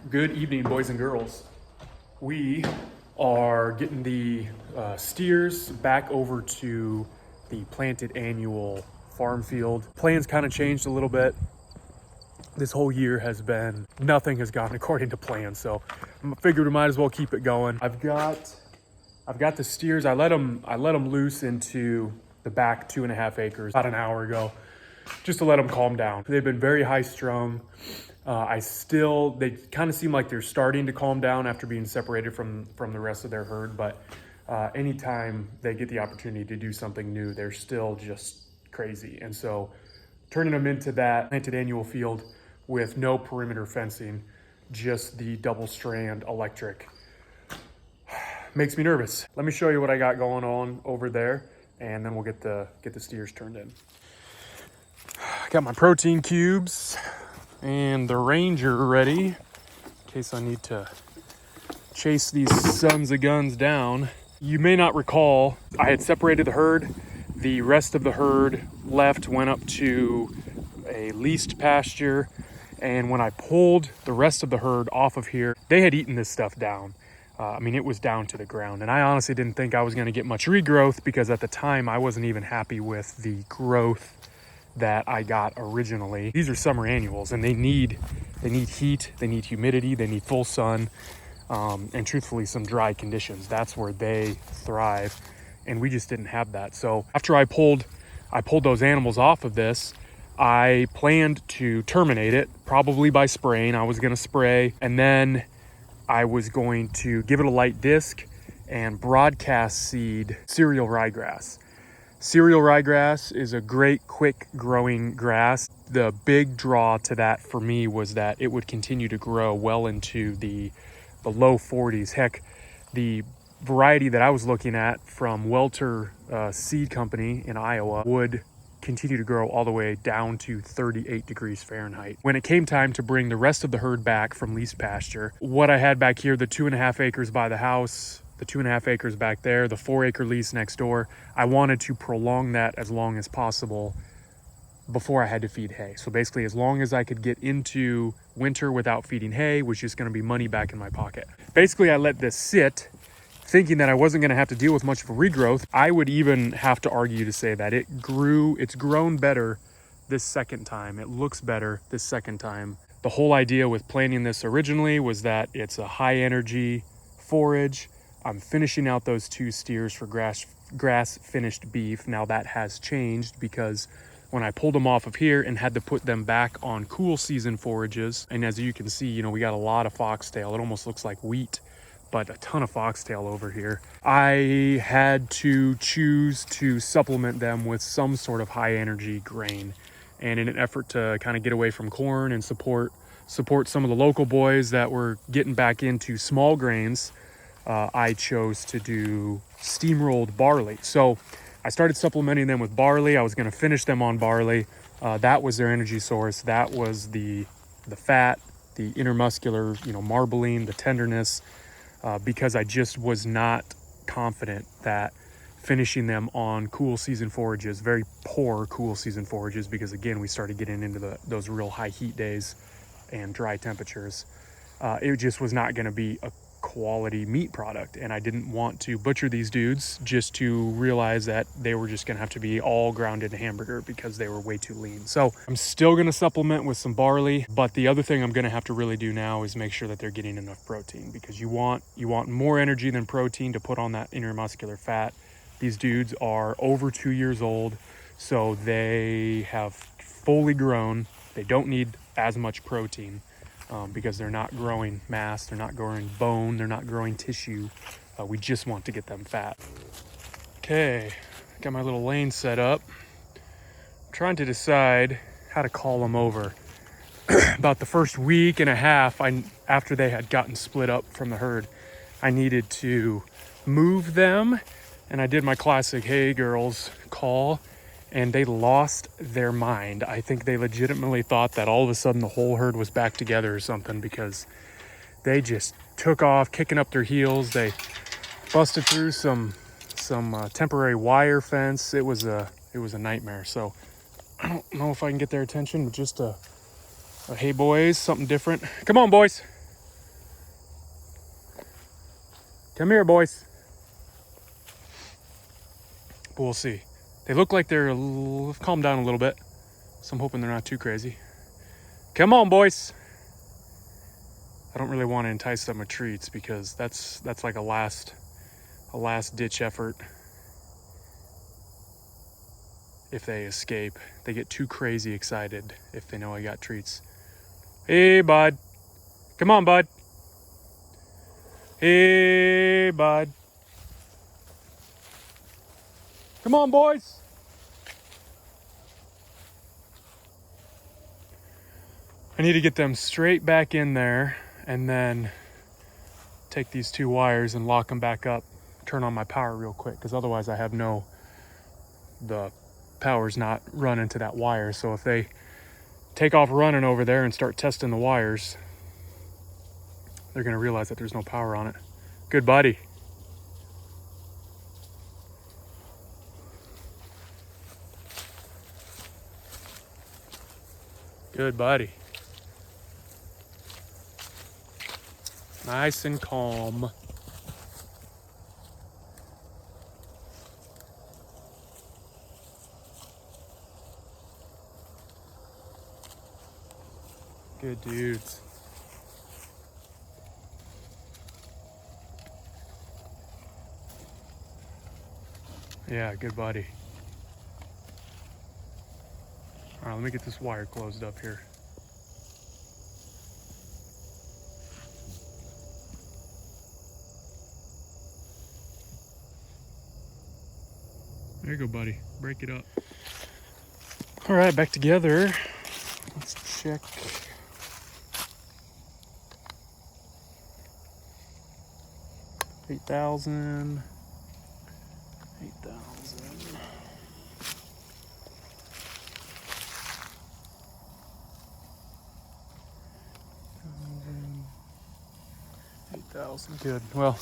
Good evening, boys and girls. We are getting the steers back over to the planted annual farm field. Plans kind of changed a little bit. This whole year has been, nothing has gone according to plan, so I figured we might as well keep it going. I've got the steers. I let them loose into the back 2.5 acres about an hour ago, just to let them calm down. They've been very high strung. They kind of seem like they're starting to calm down after being separated from the rest of their herd, but anytime they get the opportunity to do something new, they're still just crazy. And so turning them into that planted annual field with no perimeter fencing, just the double strand electric, makes me nervous. Let me show you what I got going on over there, and then we'll get the steers turned in. I got my protein cubes and the Ranger ready in case I need to chase these sons of guns down. You may not recall, I had separated the herd. The rest of the herd went up to a leased pasture, and when I pulled the rest of the herd off of here, they had eaten this stuff down. It was down to the ground, and I honestly didn't think I was going to get much regrowth, because at the time I wasn't even happy with the growth that I got originally. These are summer annuals, and they need heat, they need humidity, they need full sun, and truthfully some dry conditions. That's where they thrive, and we just didn't have that. So after I pulled those animals off of this, I planned to terminate it, probably by spraying. I was going to spray, and then I was going to give it a light disc and broadcast seed cereal ryegrass. Cereal ryegrass is a great, quick growing grass. The big draw to that for me was that it would continue to grow well into the low 40s. Heck, the variety that I was looking at from Welter Seed Company in Iowa would continue to grow all the way down to 38 degrees Fahrenheit. When it came time to bring the rest of the herd back from leased pasture, what I had back here, the 2.5 acres by the house, the 2.5 acres back there, the 4-acre lease next door, I wanted to prolong that as long as possible before I had to feed hay. So basically, as long as I could get into winter without feeding hay, was just going to be money back in my pocket. Basically, I let this sit, thinking that I wasn't going to have to deal with much of a regrowth. I would even have to argue to say that it's grown better this second time. It looks better this second time. The whole idea with planting this originally was that it's a high energy forage. I'm finishing out those 2 steers for grass finished beef. Now that has changed, because when I pulled them off of here and had to put them back on cool season forages, and as you can see, we got a lot of foxtail. It almost looks like wheat, but a ton of foxtail over here. I had to choose to supplement them with some sort of high energy grain. And in an effort to kind of get away from corn and support some of the local boys that were getting back into small grains, I chose to do steamrolled barley. So I started supplementing them with barley. I was going to finish them on barley. That was their energy source. That was the fat, the intermuscular, marbling, the tenderness, because I just was not confident that finishing them on cool season forages, very poor cool season forages, because again, we started getting into those real high heat days and dry temperatures. It just was not going to be a quality meat product, and I didn't want to butcher these dudes just to realize that they were just gonna have to be all ground into hamburger because they were way too lean. So I'm still gonna supplement with some barley, but the other thing I'm gonna have to really do now is make sure that they're getting enough protein, because you want more energy than protein to put on that intermuscular fat. These dudes are over 2 years old, so they have fully grown. They don't need as much protein, because they're not growing mass, they're not growing bone, they're not growing tissue. We just want to get them fat. Okay, got my little lane set up. I'm trying to decide how to call them over. About the first week and a half after they had gotten split up from the herd, I needed to move them, and I did my classic "Hey girls" call, and they lost their mind. I think they legitimately thought that all of a sudden the whole herd was back together or something, because they just took off, kicking up their heels. They busted through some temporary wire fence. It was a nightmare. So I don't know if I can get their attention, but just a hey boys, something different. Come on, boys. Come here, boys. But we'll see. They look like they're calmed down a little bit, so I'm hoping they're not too crazy. Come on, boys. I don't really want to entice them with treats because that's like a last ditch effort. If they escape, they get too crazy excited if they know I got treats. Hey, bud. Come on, bud. Hey, bud. Come on, boys. I need to get them straight back in there and then take these 2 wires and lock them back up, turn on my power real quick, because otherwise I have the power's not running to that wire. So if they take off running over there and start testing the wires, they're going to realize that there's no power on it. Good buddy. Good buddy. Nice and calm. Good dudes. Yeah, good buddy. All right, let me get this wire closed up here. There you go, buddy. Break it up. All right, back together. Let's check. $8,000. $8,000. Good. Well,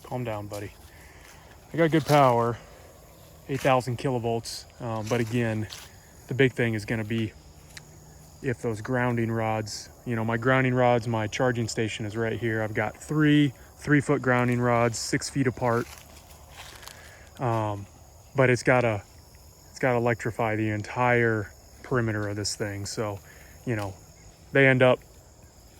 calm down, buddy. I got good power, 8,000 kilovolts. But again, the big thing is going to be if those grounding rods, my grounding rods, my charging station is right here. I've got 3 3-foot grounding rods, 6 feet apart. But it's got to electrify the entire perimeter of this thing. So, they end up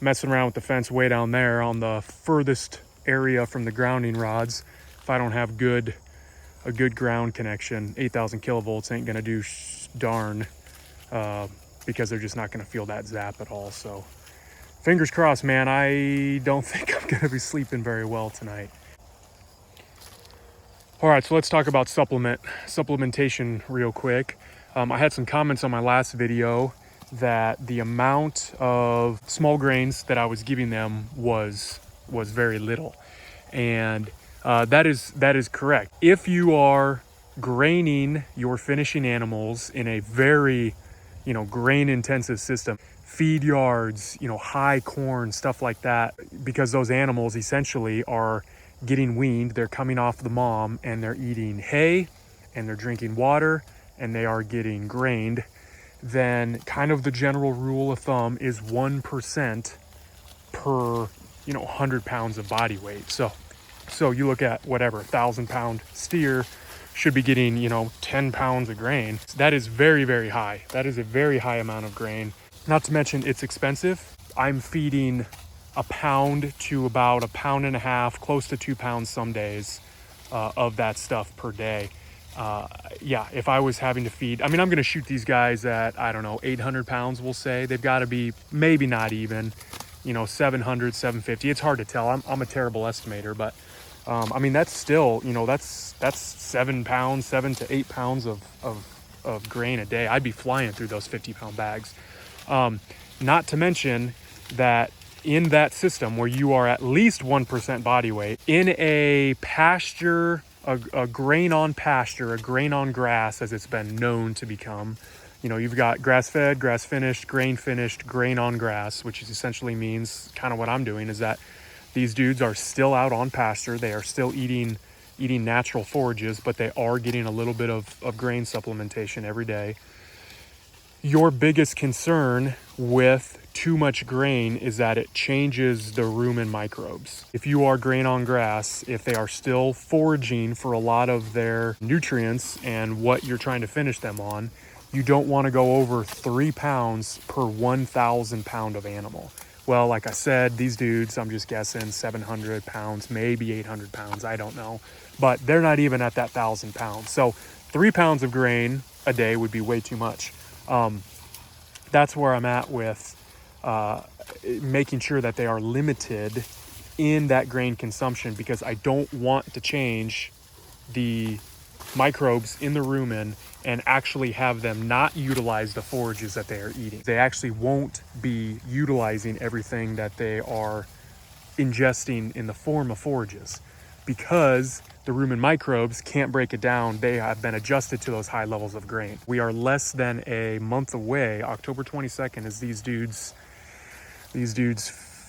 messing around with the fence way down there on the furthest area from the grounding rods. If I don't have a good ground connection, 8,000 kilovolts ain't gonna do darn, because they're just not gonna feel that zap at all. So fingers crossed, man. I don't think I'm gonna be sleeping very well tonight. All right, so let's talk about supplementation real quick. I had some comments on my last video that the amount of small grains that I was giving them was very little, and that is correct. If you are graining your finishing animals in a very grain intensive system, feed yards, high corn, stuff like that, because those animals essentially are getting weaned, they're coming off the mom and they're eating hay and they're drinking water and they are getting grained, then kind of the general rule of thumb is 1% per 100 pounds of body weight. So you look at whatever 1,000-pound steer should be getting 10 pounds of grain. That is very, very high. That is a very high amount of grain. Not to mention it's expensive. I'm feeding a pound to about 1.5 pounds, close to 2 pounds some days of that stuff per day. Yeah, if I was having to feed, I'm going to shoot these guys at, I don't know, 800 pounds, we'll say. They've got to be, maybe not even, 700, 750. It's hard to tell. I'm a terrible estimator, but that's still, that's 7 to 8 pounds of grain a day. I'd be flying through those 50-pound bags. Not to mention that in that system where you are at least 1% body weight, in a pasture, a grain on pasture, a grain on grass, as it's been known to become, you've got grass-fed, grass-finished, grain-finished, grain on grass, which essentially means kind of what I'm doing is that these dudes are still out on pasture. They are still eating natural forages, but they are getting a little bit of grain supplementation every day. Your biggest concern with too much grain is that it changes the rumen microbes. If you are grain on grass, if they are still foraging for a lot of their nutrients and what you're trying to finish them on, you don't want to go over 3 pounds per 1,000 pound of animal. Well, like I said, these dudes, I'm just guessing 700 pounds, maybe 800 pounds, I don't know. But they're not even at that 1,000 pounds. So 3 pounds of grain a day would be way too much. That's where I'm at with making sure that they are limited in that grain consumption, because I don't want to change the microbes in the rumen and actually have them not utilize the forages that they are eating. They actually won't be utilizing everything that they are ingesting in the form of forages, because the rumen microbes can't break it down. They have been adjusted to those high levels of grain. We are less than a month away. October 22nd is these dudes,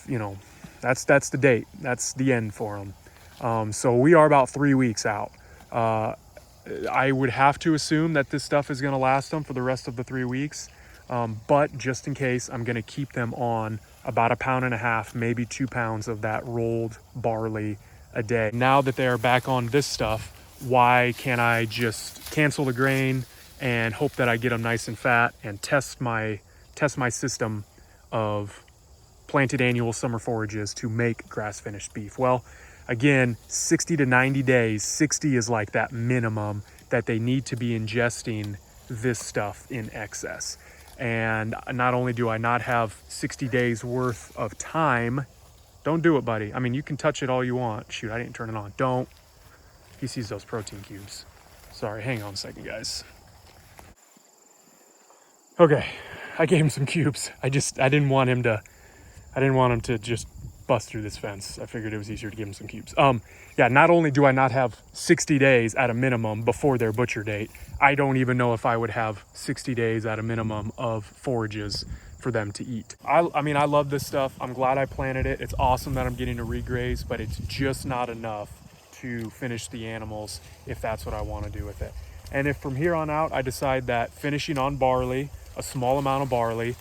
you know, that's the date. That's the end for them. So we are about 3 weeks out. I would have to assume that this stuff is going to last them for the rest of the 3 weeks. But just in case, I'm going to keep them on about 1.5 pounds, maybe 2 pounds of that rolled barley a day. Now that they are back on this stuff, why can't I just cancel the grain and hope that I get them nice and fat and test my system of planted annual summer forages to make grass finished beef? Well, again, 60 to 90 days, 60 is like that minimum that they need to be ingesting this stuff in excess. And not only do I not have 60 days worth of time, don't do it, buddy. I mean, you can touch it all you want. Shoot, I didn't turn it on. Don't. He sees those protein cubes. Sorry, hang on a second, guys. Okay, I gave him some cubes. I didn't want him to just bust through this fence. I figured it was easier to give him some cubes. Yeah, not only do I not have 60 days at a minimum before their butcher date, I don't even know if I would have 60 days at a minimum of forages for them to eat. I mean, I love this stuff. I'm glad I planted it. It's awesome that I'm getting to regraze, but it's just not enough to finish the animals if that's what I want to do with it. And if from here on out I decide that finishing on barley, a small amount of barley,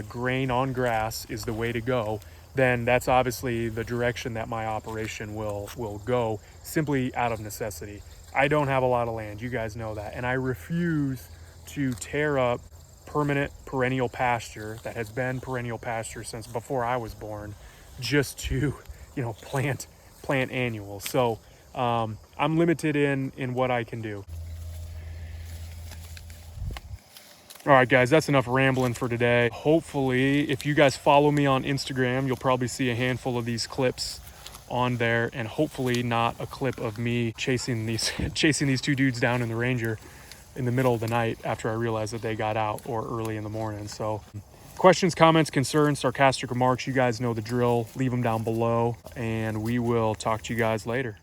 grain on grass is the way to go, then that's obviously the direction that my operation will go, simply out of necessity. I don't have a lot of land, you guys know that, and I refuse to tear up permanent perennial pasture that has been perennial pasture since before I was born, just to, you know, plant annuals. So I'm limited in what I can do. All right, guys, that's enough rambling for today. Hopefully, if you guys follow me on Instagram, you'll probably see a handful of these clips on there, and hopefully not a clip of me chasing these two dudes down in the Ranger in the middle of the night after I realized that they got out, or early in the morning. So questions, comments, concerns, sarcastic remarks, you guys know the drill. Leave them down below, and we will talk to you guys later.